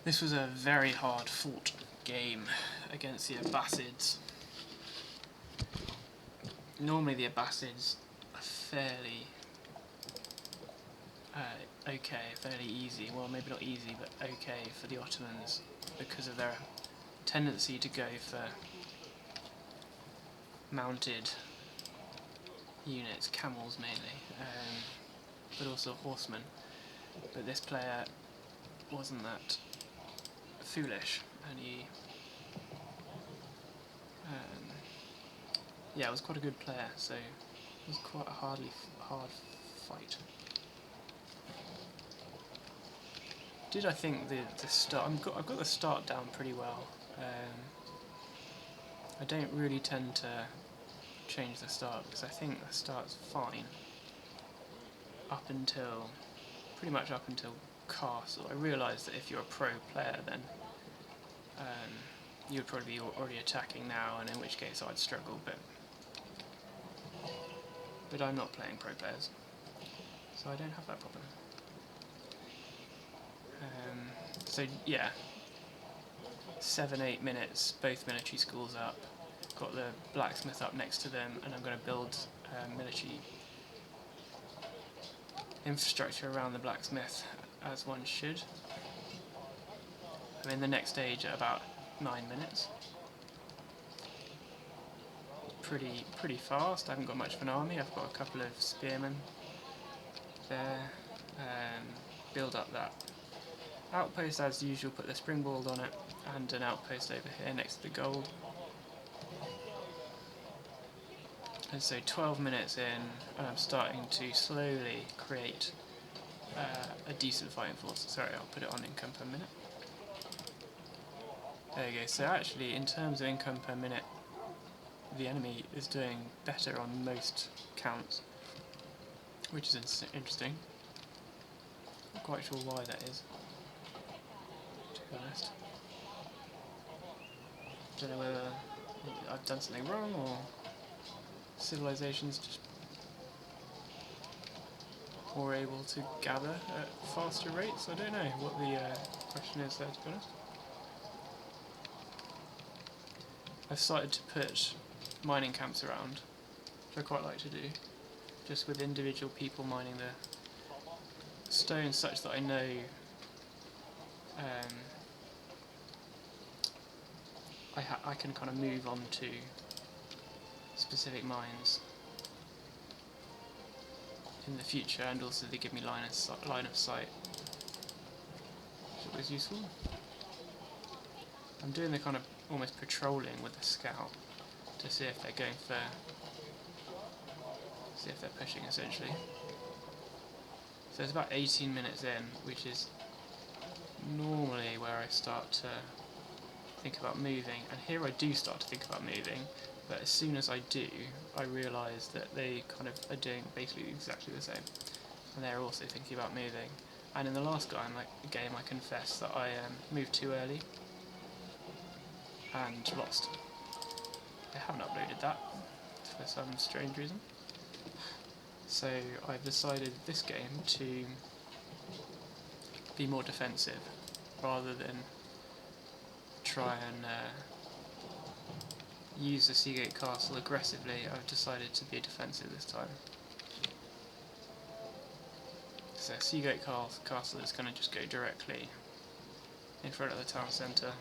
This was a very hard fought game against the Abbasids. Normally the Abbasids are fairly fairly easy. Well, maybe not easy, but okay for the Ottomans because of their tendency to go for mounted units, camels mainly, but also horsemen. But this player wasn't that foolish, and he yeah, was quite a good player, so it was quite a hard fight. I think the start, I've got the start down pretty well. I don't really tend to change the start because I think the start's fine pretty much up until castle. I realise that if you're a pro player, then you would probably be already attacking now, and in which case I'd struggle, but I'm not playing pro players, so I don't have that problem. So yeah, 7-8 minutes, both military schools up, got the blacksmith up next to them, and I'm going to build military infrastructure around the blacksmith, as one should. I'm in the next stage at about 9 minutes. Pretty fast. I haven't got much of an army. I've got a couple of spearmen there. Build up that outpost as usual, put the springboard on it, and an outpost over here next to the gold. And so 12 minutes in, and I'm starting to slowly create a decent fighting force. Sorry, I'll put it on income per minute. There you go. So actually, in terms of income per minute, the enemy is doing better on most counts, which is interesting. Not quite sure why that is, to be honest. Don't know whether I've done something wrong or civilizations just more able to gather at faster rates. I don't know what the question is there, to be honest. I've started to put mining camps around, which I quite like to do, just with individual people mining the stone, such that I know I can kind of move on to specific mines in the future, and also they give me line of sight, which is always useful. I'm doing the kind of almost patrolling with the scout to see if they're going for, see if they're pushing essentially. So it's about 18 minutes in, which is normally where I start to think about moving, and here I do start to think about moving, but as soon as I do, I realise that they kind of are doing basically exactly the same, and they're also thinking about moving. And in the last game I confess that I moved too early and lost. I haven't uploaded that for some strange reason. So I've decided this game to be more defensive rather than try and use the Seagate Castle aggressively. I've decided to be defensive this time. So Seagate Castle is going to just go directly in front of the town centre.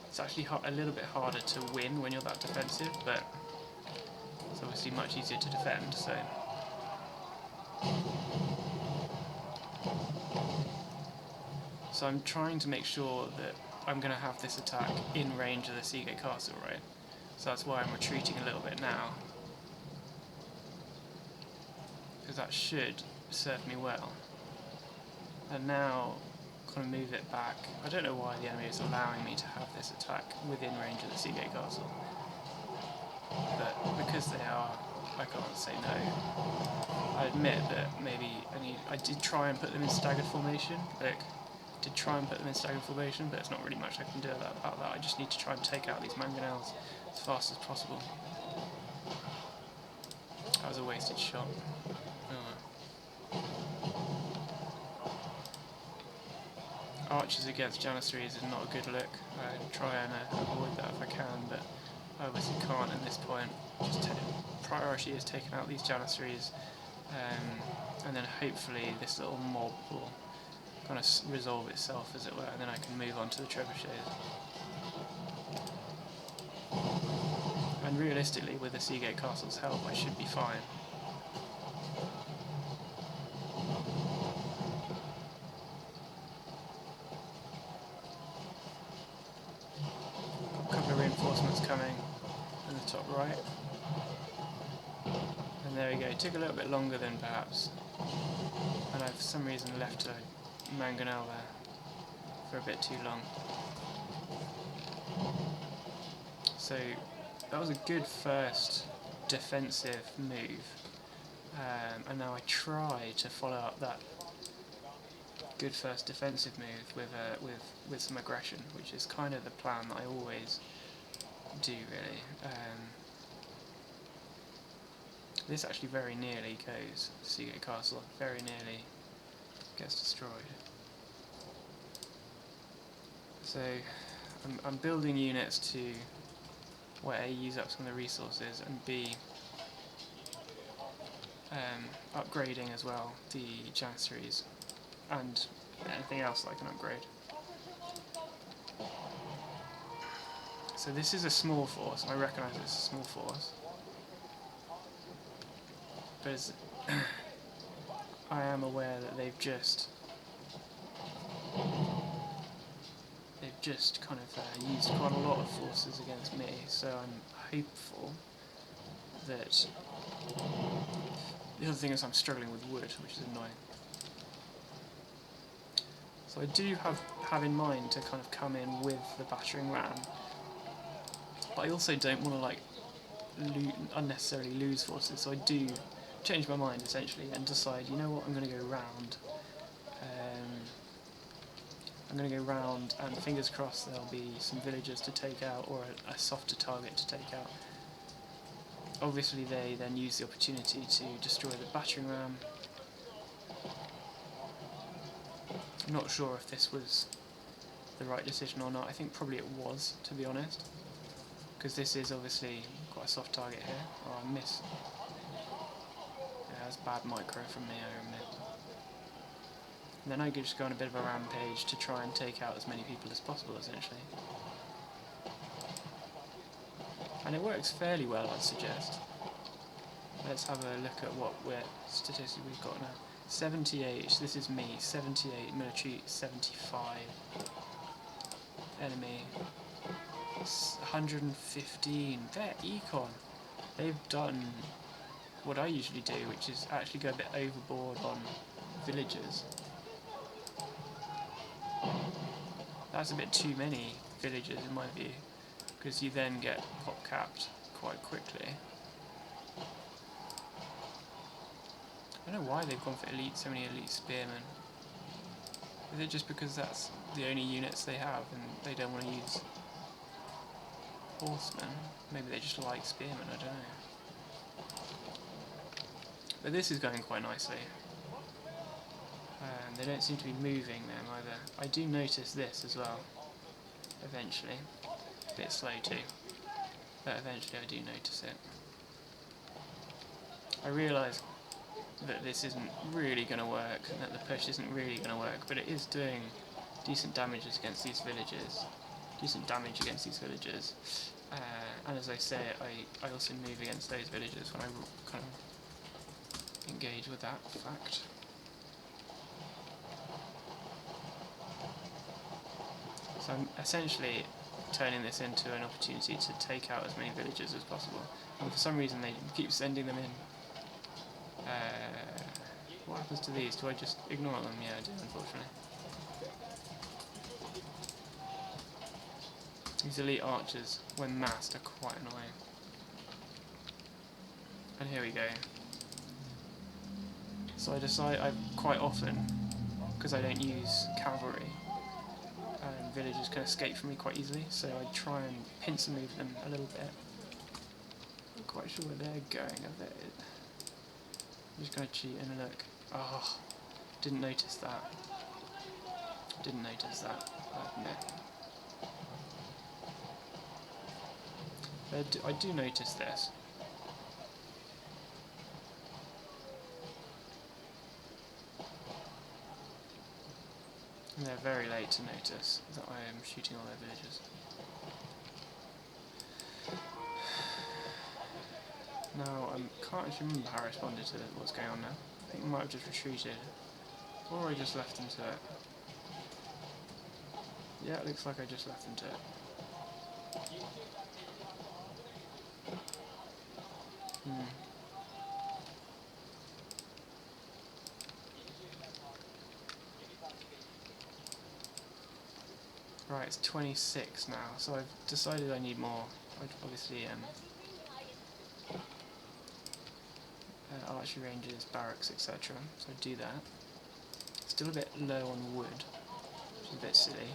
It's actually a little bit harder to win when you're that defensive, but it's obviously much easier to defend, so. So I'm trying to make sure that I'm going to have this attack in range of the Seagate Castle, right? So that's why I'm retreating a little bit now, because that should serve me well. And now kind of move it back. I don't know why the enemy is allowing me to have this attack within range of the Seagate Castle, but because they are, I can't say no. I admit that maybe I did try and put them in staggered formation. But there's not really much I can do about that. I just need to try and take out these mangonels as fast as possible. That was a wasted shot. Oh well. archers against janissaries is not a good look. I try and avoid that if I can, but I obviously can't at this point. Just priority is taking out these janissaries, and then hopefully this little mob will kind of resolve itself, as it were, and then I can move on to the trebuchets. And realistically, with the Seagate Castle's help, I should be fine. Got a couple of reinforcements coming in the top right. And there we go. It took a little bit longer than perhaps. And I, for some reason, left a mangonel there for a bit too long. So that was a good first defensive move, and now I try to follow up that good first defensive move with some aggression, which is kind of the plan that I always do, really. This actually very nearly goes. Seagate Castle very nearly gets destroyed. So I'm building units to where A, use up some of the resources, and B, upgrading as well the janissaries and anything else that I can upgrade. So this is a small force, and I recognise it's a small force, but as I am aware that they've just kind of used quite a lot of forces against me, so I'm hopeful that... The other thing is I'm struggling with wood, which is annoying. So I do have in mind to kind of come in with the battering ram, but I also don't want to like unnecessarily lose forces, so I do change my mind essentially and decide, you know what, I'm going to go round. I'm going to go round, and fingers crossed there'll be some villagers to take out, or a softer target to take out. Obviously they then use the opportunity to destroy the battering ram. I'm not sure if this was the right decision or not. I think probably it was, to be honest, because this is obviously quite a soft target here. Oh, I missed. Yeah, that's bad micro from me, I admit. And then I could just go on a bit of a rampage to try and take out as many people as possible, essentially. And it works fairly well, I'd suggest. Let's have a look at what statistics we've got now. 78, this is me, 78 military, 75 enemy, 115, they're econ. They've done what I usually do, which is actually go a bit overboard on villagers. That's a bit too many villagers in my view, because you then get pop capped quite quickly. I don't know why they've gone for so many elite spearmen. Is it just because that's the only units they have and they don't want to use horsemen? Maybe they just like spearmen, I don't know. But this is going quite nicely. They don't seem to be moving them either. I do notice this as well, eventually. A bit slow too, but eventually I do notice it. I realise that this isn't really going to work, and that the push isn't really going to work, but it is doing decent damage against these villagers. And as I say, I also move against those villagers when I kind of engage with that fact. So I'm essentially turning this into an opportunity to take out as many villagers as possible, and for some reason they keep sending them in. What happens to these? Do I just ignore them? Yeah, I do, unfortunately. These elite archers, when massed, are quite annoying. And here we go. So I decide, quite often, because I don't use cavalry, villagers can escape from me quite easily, so I try and pincer move them a little bit. Not quite sure where they're going. I'm just going to cheat and look. Oh, didn't notice that. Didn't notice that, I admit. I do notice this. And they're very late to notice that I am shooting all their villagers. Now, I can't actually remember how I responded to what's going on now. I think I might have just retreated. Or I just left them to it. Yeah, it looks like I just left them to it. Right, it's 26 now, so I've decided I need more. Obviously, archery ranges, barracks, etc. So I do that. Still a bit low on wood, which is a bit silly.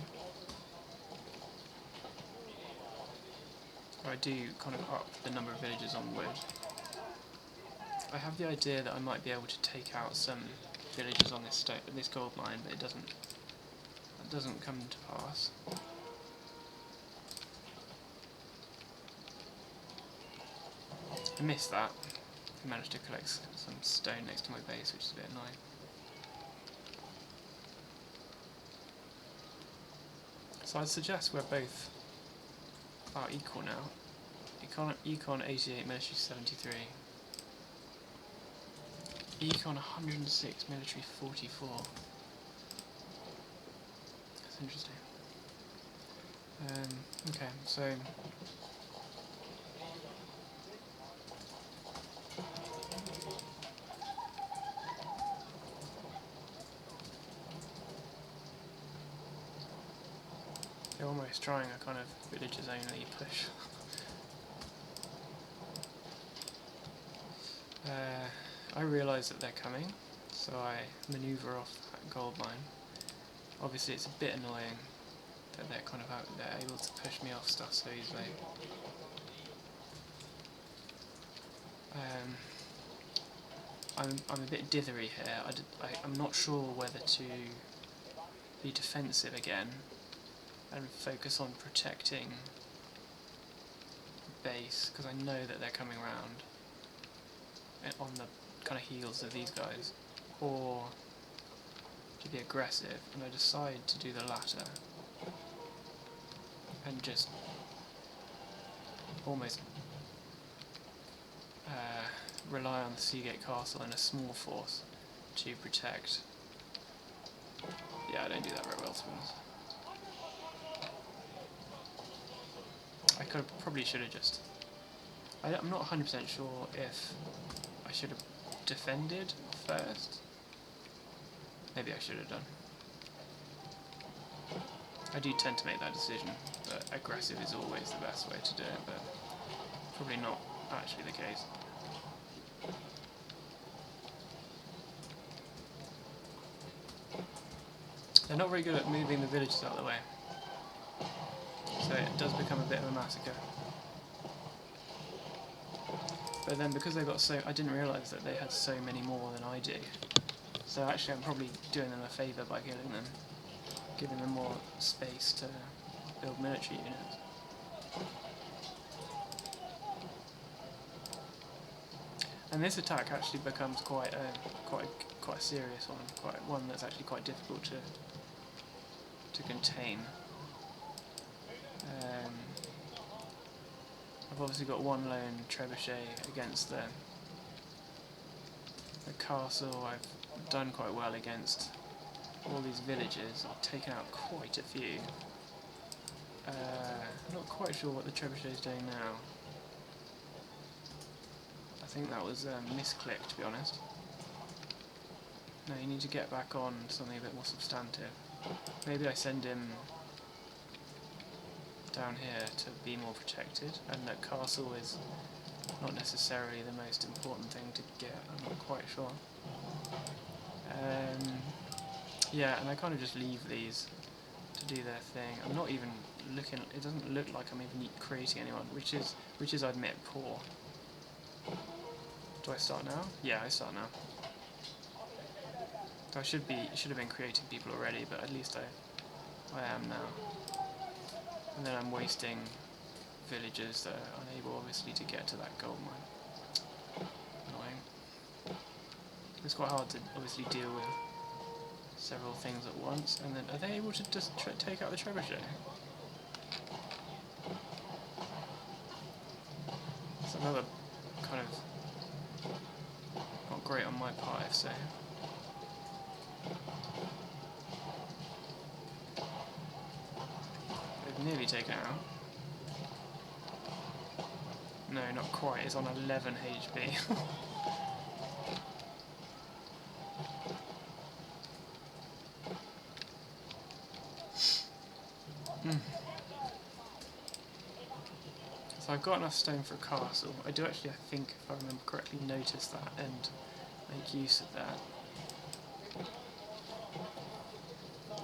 I do kind of up the number of villagers on wood. I have the idea that I might be able to take out some villagers on this gold mine, but that doesn't come to pass. I missed that. I managed to collect some stone next to my base, which is a bit annoying. So I'd suggest we're both about equal now. Econ 88, military 73. Econ 106, military 44. That's interesting. Okay, so they're almost trying a kind of villagers only push. I realise that they're coming, so I manoeuvre off that gold mine. Obviously it's a bit annoying that they're kind of they're able to push me off stuff so easily. I'm a bit dithery here. I'm not sure whether to be defensive again and focus on protecting the base, because I know that they're coming around on the kind of heels of these guys, or to be aggressive, and I decide to do the latter and just almost rely on the Seagate Castle and a small force to protect. Yeah, I don't do that very well, to be honest. I probably should have just... I'm not 100% sure if I should have defended first. Maybe I should have done. I do tend to make that decision, but aggressive is always the best way to do it, but probably not actually the case. They're not very good at moving the villages out of the way, so it does become a bit of a massacre. But then because they've got I didn't realise that they had so many more than I do. So actually I'm probably doing them a favour by killing them, giving them more space to build military units. And this attack actually becomes quite a serious one, one that's actually quite difficult to contain. I've obviously got one lone trebuchet against the castle. I've done quite well against all these villages. I've taken out quite a few. I'm not quite sure what the trebuchet is doing now. I think that was misclick, to be honest. No, you need to get back on something a bit more substantive. Maybe I send him down here to be more protected, and that castle is not necessarily the most important thing to get. I'm not quite sure. Yeah, and I kind of just leave these to do their thing. I'm not even looking. It doesn't look like I'm even creating anyone, which is I admit poor. Do I start now? Yeah, I start now. I should have been creating people already, but at least I am now. And then I'm wasting villagers that are unable, obviously, to get to that gold mine. Annoying. It's quite hard to obviously deal with several things at once. And then, are they able to just take out the trebuchet? It's another kind of not great on my part, if so. They've nearly taken it out. No, not quite. It's on 11 HP. So I've got enough stone for a castle. I do actually, I think, if I remember correctly, notice that and make use of that.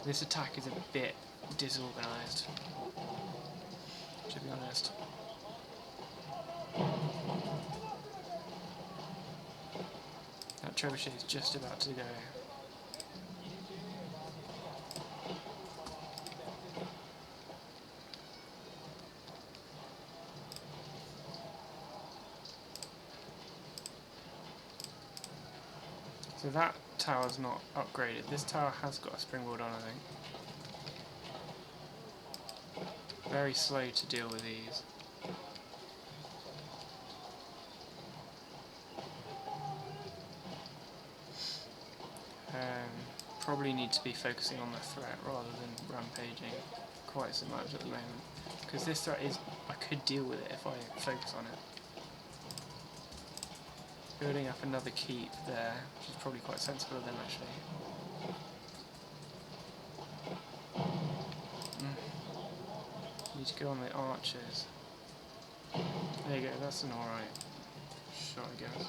This attack is a bit disorganised, to be honest. That trebuchet is just about to go. So that tower's not upgraded. This tower has got a springboard on, I think. Very slow to deal with these. Probably need to be focusing on the threat rather than rampaging quite so much at the moment. Because this threat is, I could deal with it if I focus on it. Building up another keep there, which is probably quite sensible of them actually. Need to go on the archers. There you go, that's an alright shot, I guess.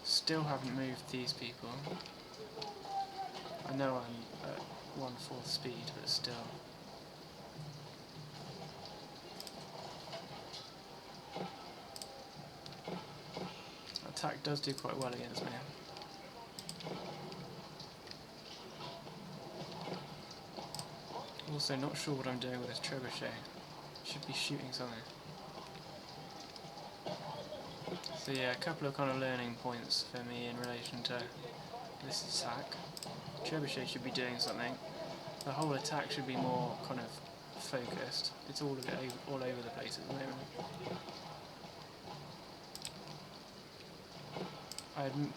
Still haven't moved these people. I know I'm at 1/4 speed, but still. Attack does do quite well against me. Also, not sure what I'm doing with this trebuchet. Should be shooting something. So yeah, a couple of kind of learning points for me in relation to this attack. Trebuchet should be doing something. The whole attack should be more kind of focused. It's all all over the place at the moment.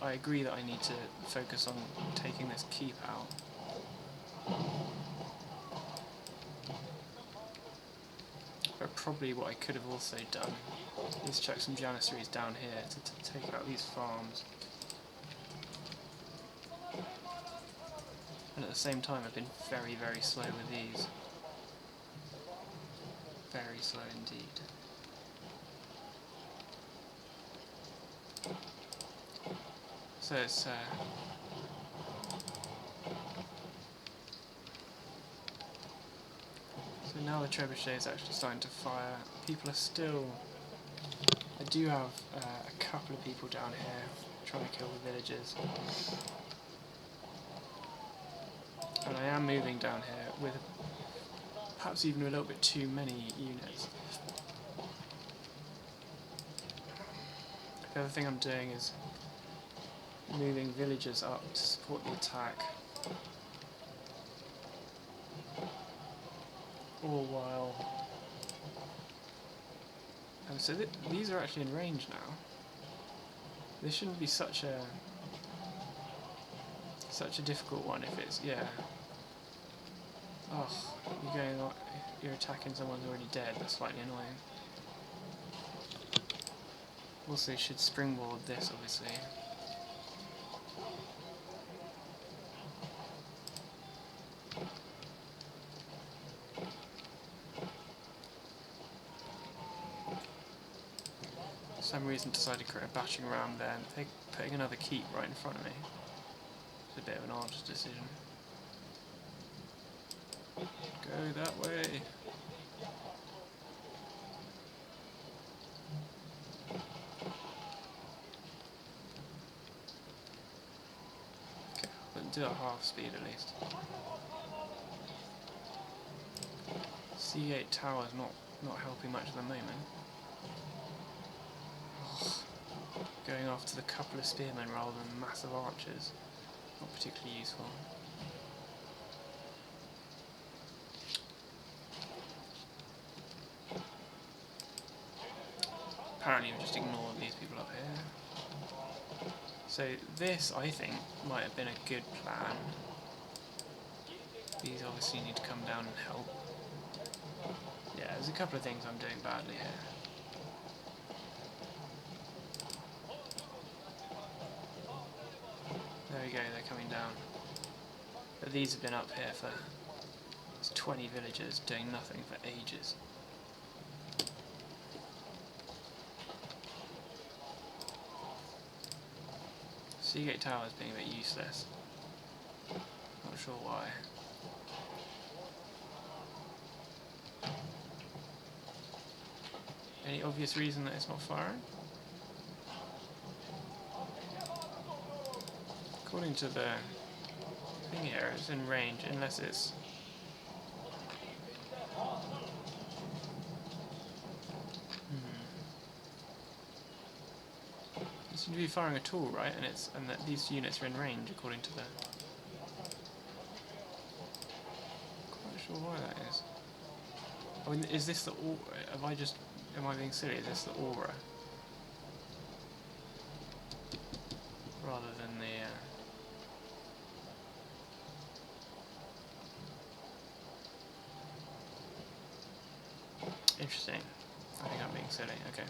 I agree that I need to focus on taking this keep out. But probably what I could have also done is chuck some janissaries down here to take out these farms. And at the same time I've been very, very slow with these. Very slow indeed. So it's so now the trebuchet is actually starting to fire. People are still... I do have a couple of people down here trying to kill the villagers. And I am moving down here with perhaps even a little bit too many units. The other thing I'm doing is moving villagers up to support the attack. All while... so these are actually in range now. This shouldn't be such a difficult one if it's... yeah. Oh, you're attacking someone who's already dead. That's slightly annoying. Also, should springboard this, obviously. For some reason decided to create a battering ram there, and they're putting another keep right in front of me. It's a bit of an odd decision. Go that way. but do it at half speed at least. C8 tower's not helping much at the moment. Going after the couple of spearmen rather than massive archers, not particularly useful. Apparently I've just ignored these people up here. So this, I think, might have been a good plan. These obviously need to come down and help. Yeah, there's a couple of things I'm doing badly here. There we go, they're coming down. But these have been up here for 20 villagers doing nothing for ages. Seagate Tower is being a bit useless. Not sure why. Any obvious reason that it's not firing? According to the thing here, it's in range unless it's... It seems to be firing at all, right? And that these units are in range according to the... Quite sure why that is. I mean, is this the aura? Am I being silly? Is this the aura? Rather than the... Interesting. I think I'm being silly. Okay.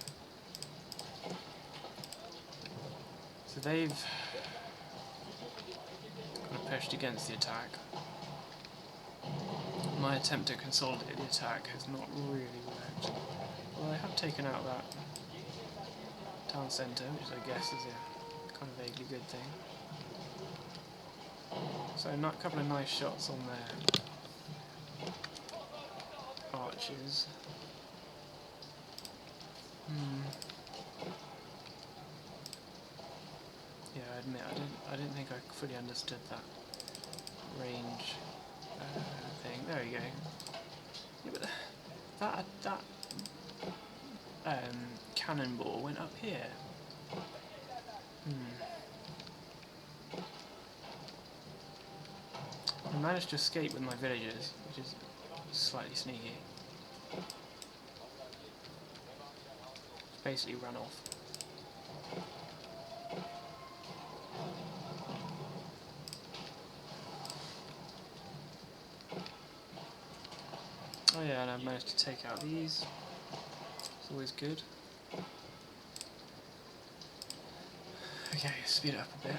So they've kind of pushed against the attack. My attempt to consolidate the attack has not really worked. Well, they have taken out that town centre, which I guess is a kind of vaguely good thing. So a couple of nice shots on their archers. Yeah, I admit I didn't think I fully understood that range thing. There we go. Yeah, but that cannonball went up here. I managed to escape with my villagers, which is slightly sneaky. Basically run off. Oh yeah, and I've managed to take out these. It's always good. Okay, speed it up a bit.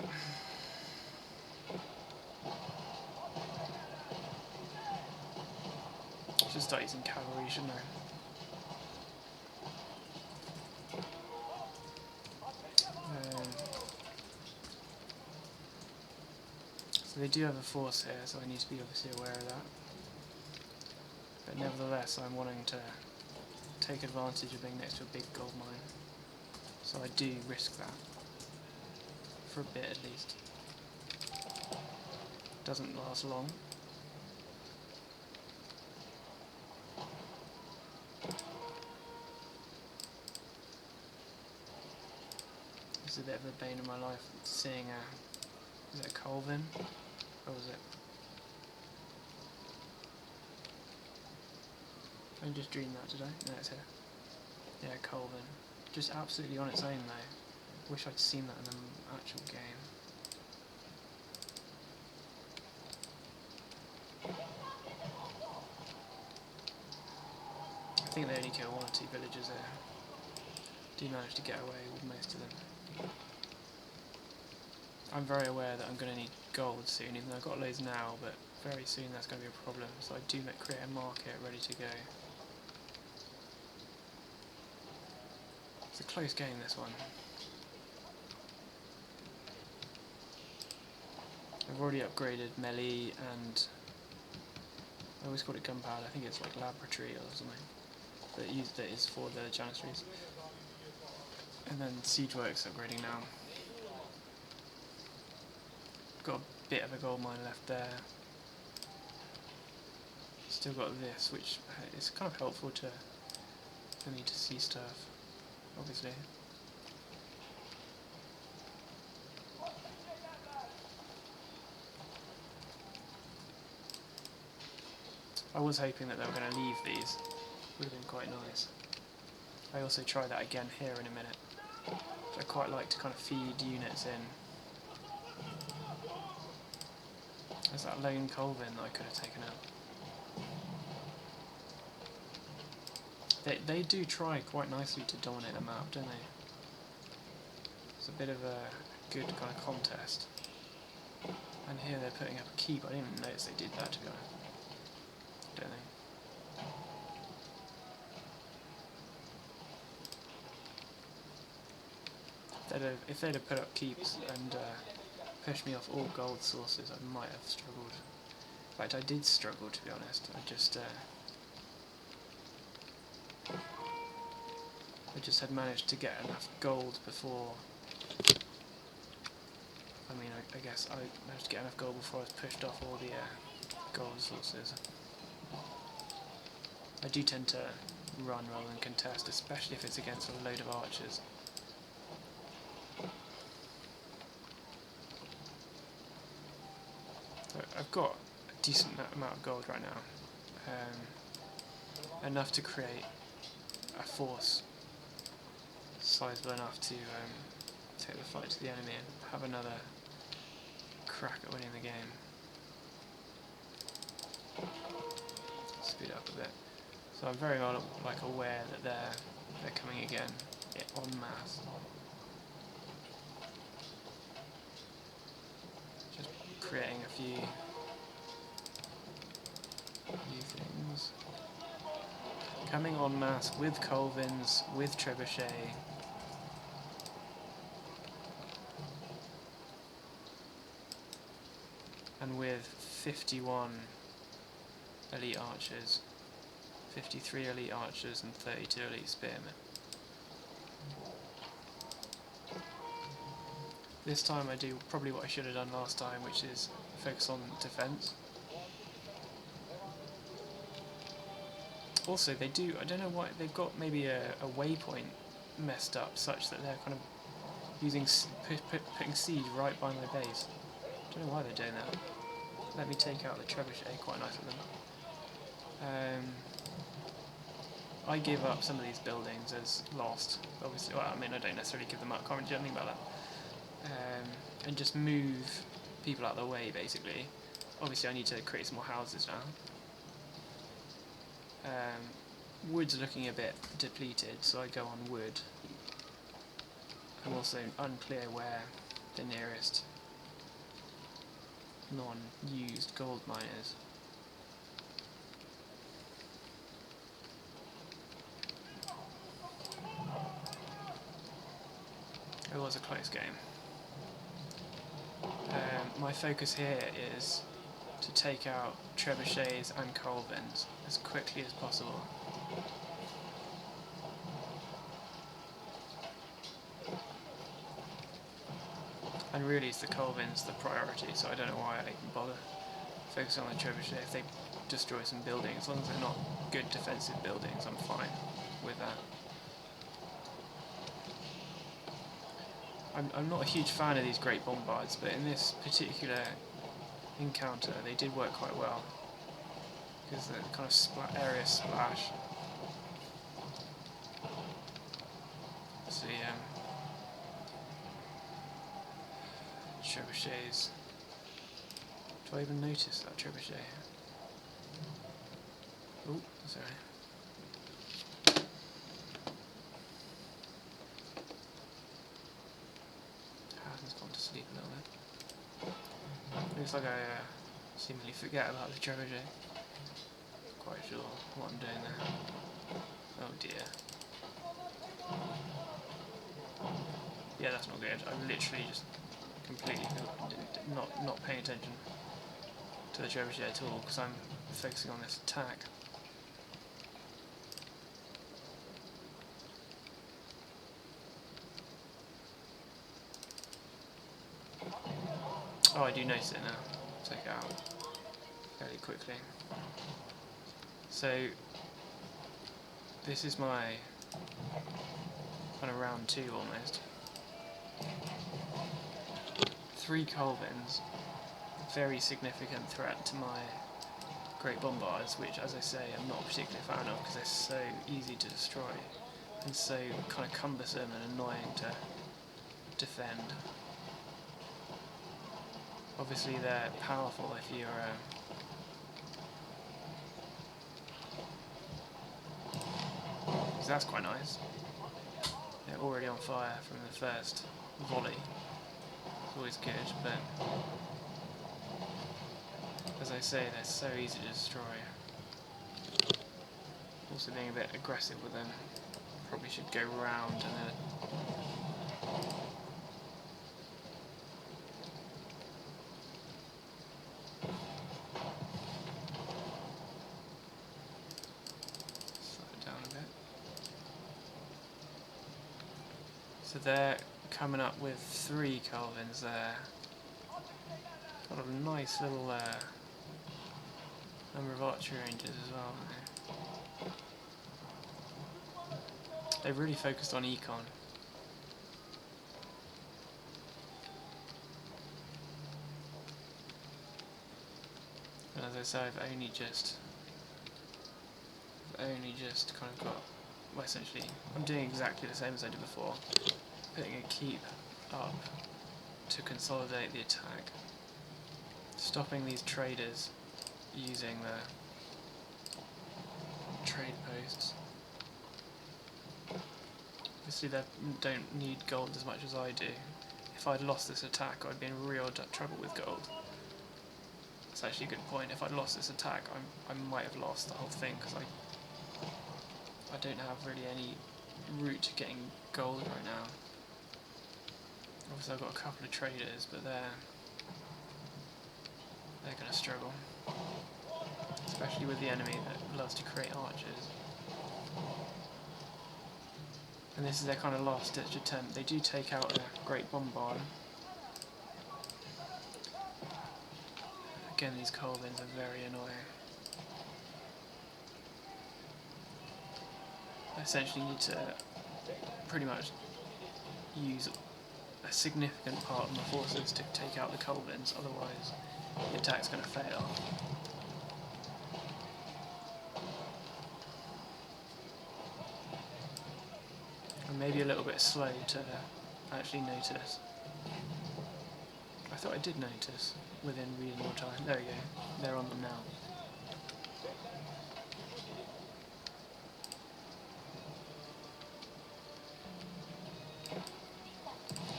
Should start using cavalry, shouldn't I? So they do have a force here, so I need to be obviously aware of that. But nevertheless, I'm wanting to take advantage of being next to a big gold mine. So I do risk that. For a bit at least. Doesn't last long. This is a bit of a bane in my life, seeing is it a Colvin? Or was it? I just dreamed that, did I? No, it's here. Yeah, Colvin. Just absolutely on its own though. Wish I'd seen that in the actual game. I think they only kill 1 or 2 villagers there. Do manage to get away with most of them. I'm very aware that I'm going to need gold soon, even though I've got loads now, but very soon that's going to be a problem, so I do create a market ready to go. It's a close game, this one. I've already upgraded melee and I always call it gunpowder. I think it's like laboratory or something that is for the Janissaries. And then siege works upgrading now. Got bit of a gold mine left there. Still got this, which is kind of helpful for me to see stuff, obviously. I was hoping that they were going to leave these. Would have been quite nice. I also try that again here in a minute. I quite like to kind of feed units in. There's that lone Colvin that I could have taken out. They do try quite nicely to dominate a map, don't they? It's a bit of a good kind of contest. And here they're putting up a keep. I didn't even notice they did that, to be honest. Don't think. If they'd have put up keeps and pushed me off all gold sources, I might have struggled. In fact, I did struggle, to be honest. I just had managed to get enough gold before. I mean, I guess I managed to get enough gold before I was pushed off all the gold sources. I do tend to run rather than contest, especially if it's against a load of archers. So I've got a decent amount of gold right now, enough to create a force sizable enough to take the fight to the enemy and have another crack at winning the game. Speed up a bit. So I'm very well aware that they're coming again en masse. Just creating a few things. Coming en masse with Colvins, with Trebuchet. And with 51 elite archers, 53 elite archers and 32 elite spearmen. This time I do probably what I should have done last time, which is focus on defense. Also they do, I don't know why, they've got maybe a waypoint messed up such that they're kind of using putting siege right by my base. I don't know why they're doing that. Let me take out the trebuchet, quite nice of them. I give up some of these buildings as lost, obviously. Well, I mean, I don't necessarily give them up, can't really do anything about that. And just move people out of the way, basically. Obviously I need to create some more houses now. Wood's looking a bit depleted, so I go on wood. I'm also unclear where the nearest non-used gold mine is. It was a close game. My focus here is to take out trebuchets and Colvins as quickly as possible. And really it's the Colvins the priority, so I don't know why I even bother focusing on the trebuchet. If they destroy some buildings, as long as they're not good defensive buildings, I'm fine with that. I'm not a huge fan of these great bombards, but in this particular encounter they did work quite well, because the kind of area splash. So trebuchets. Do I even notice that trebuchet? Oh, sorry. Hasn't gone to sleep a little bit. Looks like I seemingly forget about the trebuchet. Quite sure what I'm doing there. Oh dear. Yeah, that's not good. I'm literally just completely not paying attention to the trebuchet at all because I'm focusing on this attack. Oh, I do notice it now. Take it out fairly quickly. So this is my kind of round 2 almost. 3 Colvins, very significant threat to my Great Bombards, which, as I say, I'm not particularly a fan of because they're so easy to destroy and so kind of cumbersome and annoying to defend. Obviously they're powerful if you're so that's quite nice. They're already on fire from the first volley. It's always good, but as I say, they're so easy to destroy. Also being a bit aggressive with them. Probably should go round and then slow it down a bit. So they're coming up with 3 Colvins there. Got a nice little number of archery ranges as well. They've really focused on econ. And as I say, I've only just kind of got, well, essentially, I'm doing exactly the same as I did before, putting a keep up to consolidate the attack, stopping these traders using the trade posts. Obviously they don't need gold as much as I do. If I'd lost this attack, I'd be in real trouble with gold. That's actually a good point. If I'd lost this attack, I might have lost the whole thing, because I don't have really any route to getting gold right now. Obviously I've got a couple of traders, but they're going to struggle. Especially with the enemy that loves to create archers. And this is their kind of last ditch attempt. They do take out a Great Bombard. Again, these Colvins are very annoying. I essentially need to pretty much use a significant part of my forces to take out the Colvins, otherwise the attack's going to fail. I'm maybe a little bit slow to actually notice. I thought I did notice within reasonable time. There we go, they're on them now.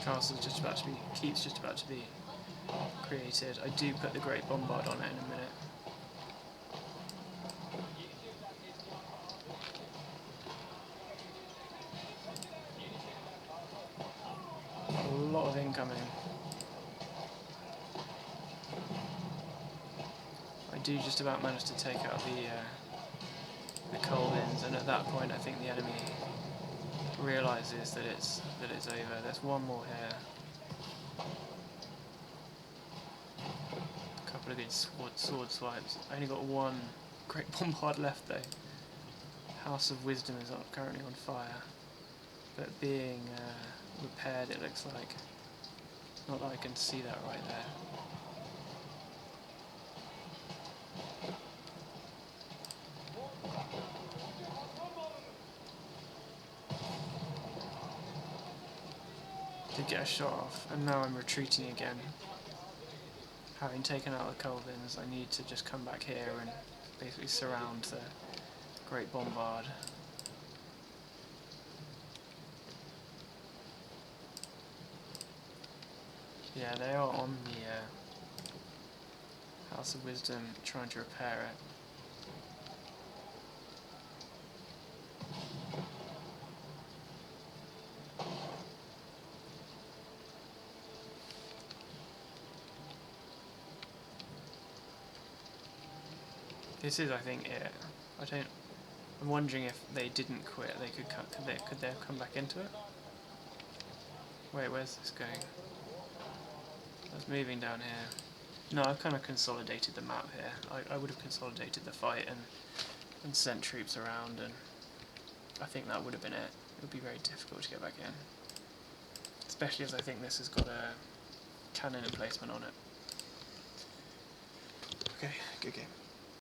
Castle's just about to be, keep's just about to be created. I do put the Great Bombard on it in a minute. A lot of incoming. I do just about manage to take out the Colvins, and at that point I think the enemy realises that it's over. There's one more here. A couple of good sword swipes. I only got one Great Bombard left though. House of Wisdom is currently on fire, but being repaired, it looks like. Not that I can see that right there. Did get a shot off, and now I'm retreating again. Having taken out the Colvins, I need to just come back here and basically surround the Great Bombard. Yeah, they are on the House of Wisdom trying to repair it. This is, I think, it. I'm wondering if they didn't quit, could they have come back into it? Wait, where's this going? I was moving down here. No, I've kind of consolidated the map here. I would have consolidated the fight and sent troops around, and I think that would have been it. It would be very difficult to get back in. Especially as I think this has got a cannon emplacement on it. Okay, good game.